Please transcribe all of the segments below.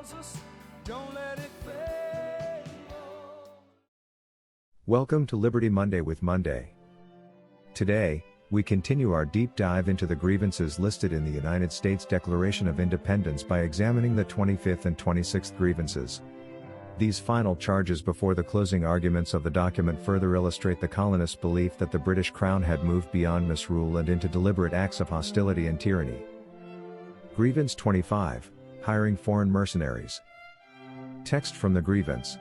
calls us, don't let it fade. Welcome to Liberty Monday with Monday. Today, we continue our deep dive into the grievances listed in the United States Declaration of Independence by examining the 25th and 26th grievances. These final charges before the closing arguments of the document further illustrate the colonists' belief that the British Crown had moved beyond misrule and into deliberate acts of hostility and tyranny. Grievance 25, Hiring Foreign Mercenaries. Text from the grievance.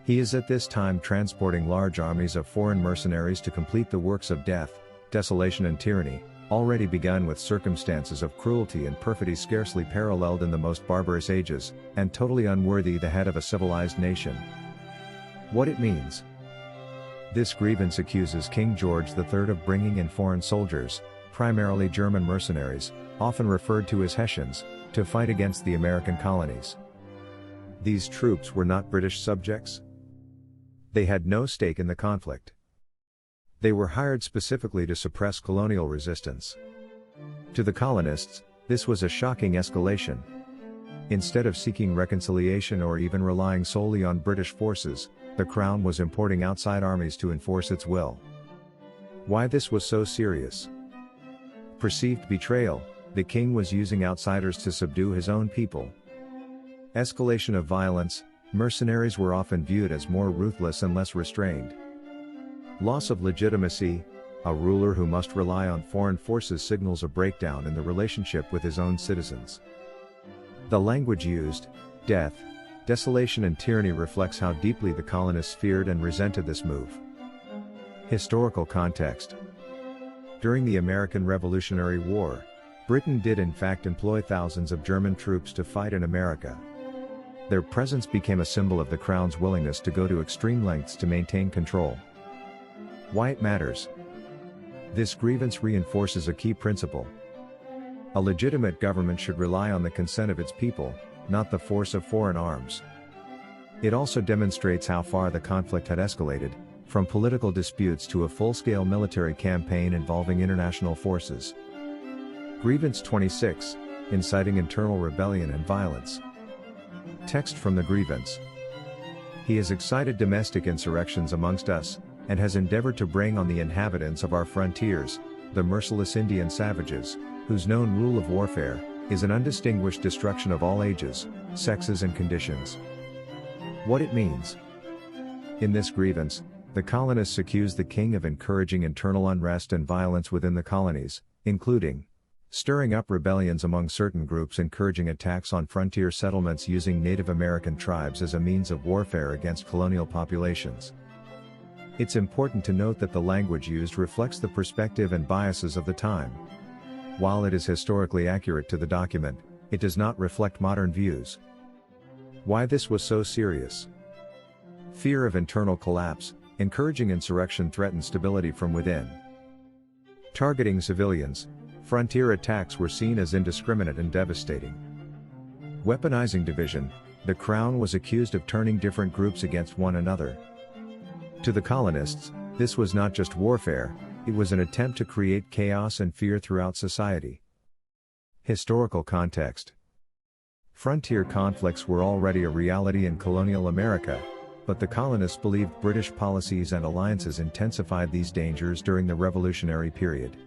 He is at this time transporting large armies of foreign mercenaries to complete the works of death, desolation and tyranny, already begun with circumstances of cruelty and perfidy scarcely paralleled in the most barbarous ages, and totally unworthy the head of a civilized nation. What it means. This grievance accuses King George III of bringing in foreign soldiers, primarily German mercenaries, often referred to as Hessians, to fight against the American colonies. These troops were not British subjects. They had no stake in the conflict. They were hired specifically to suppress colonial resistance. To the colonists, this was a shocking escalation. Instead of seeking reconciliation or even relying solely on British forces, the Crown was importing outside armies to enforce its will. Why this was so serious? Perceived betrayal, the king was using outsiders to subdue his own people. Escalation of violence, mercenaries were often viewed as more ruthless and less restrained. Loss of legitimacy, a ruler who must rely on foreign forces signals a breakdown in the relationship with his own citizens. The language used, death, desolation and tyranny, reflects how deeply the colonists feared and resented this move. Historical context. During the American Revolutionary War, Britain did in fact employ thousands of German troops to fight in America. Their presence became a symbol of the Crown's willingness to go to extreme lengths to maintain control. Why it matters. This grievance reinforces a key principle. A legitimate government should rely on the consent of its people, not the force of foreign arms. It also demonstrates how far the conflict had escalated, from political disputes to a full-scale military campaign involving international forces. Grievance 26, Inciting internal rebellion and violence. Text from the grievance. He has excited domestic insurrections amongst us, and has endeavored to bring on the inhabitants of our frontiers, the merciless Indian savages, whose known rule of warfare is an undistinguished destruction of all ages, sexes and conditions. What it means. In this grievance, the colonists accuse the king of encouraging internal unrest and violence within the colonies, including stirring up rebellions among certain groups, encouraging attacks on frontier settlements using Native American tribes as a means of warfare against colonial populations. It's important to note that the language used reflects the perspective and biases of the time. While it is historically accurate to the document, it does not reflect modern views. Why this was so serious. Fear of internal collapse, encouraging insurrection threatens stability from within. Targeting civilians, frontier attacks were seen as indiscriminate and devastating. Weaponizing division, the Crown was accused of turning different groups against one another. To the colonists, this was not just warfare, it was an attempt to create chaos and fear throughout society. Historical context. Frontier conflicts were already a reality in colonial America, but the colonists believed British policies and alliances intensified these dangers during the Revolutionary period.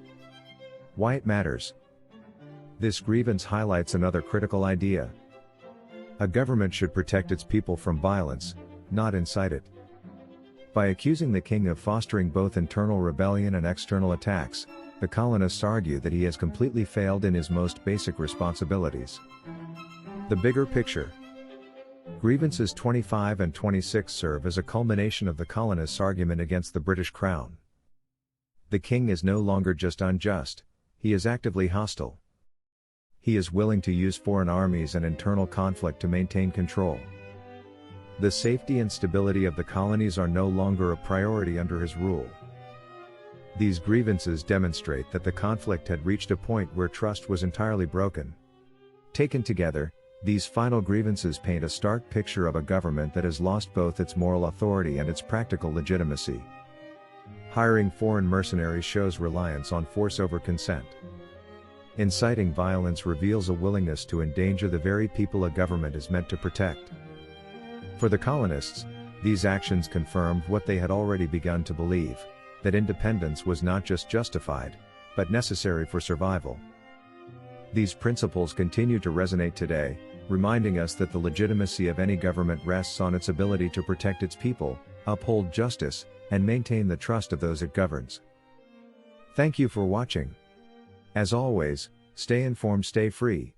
Why it matters. This grievance highlights another critical idea. A government should protect its people from violence, not incite it. By accusing the king of fostering both internal rebellion and external attacks, the colonists argue that he has completely failed in his most basic responsibilities. The bigger picture. Grievances 25 and 26 serve as a culmination of the colonists' argument against the British Crown. The king is no longer just unjust, he is actively hostile. He is willing to use foreign armies and internal conflict to maintain control. The safety and stability of the colonies are no longer a priority under his rule. These grievances demonstrate that the conflict had reached a point where trust was entirely broken. Taken together, these final grievances paint a stark picture of a government that has lost both its moral authority and its practical legitimacy. Hiring foreign mercenaries shows reliance on force over consent. Inciting violence reveals a willingness to endanger the very people a government is meant to protect. For the colonists, these actions confirmed what they had already begun to believe, that independence was not just justified, but necessary for survival. These principles continue to resonate today, reminding us that the legitimacy of any government rests on its ability to protect its people, uphold justice, and maintain the trust of those it governs. Thank you for watching. As always, stay informed, stay free.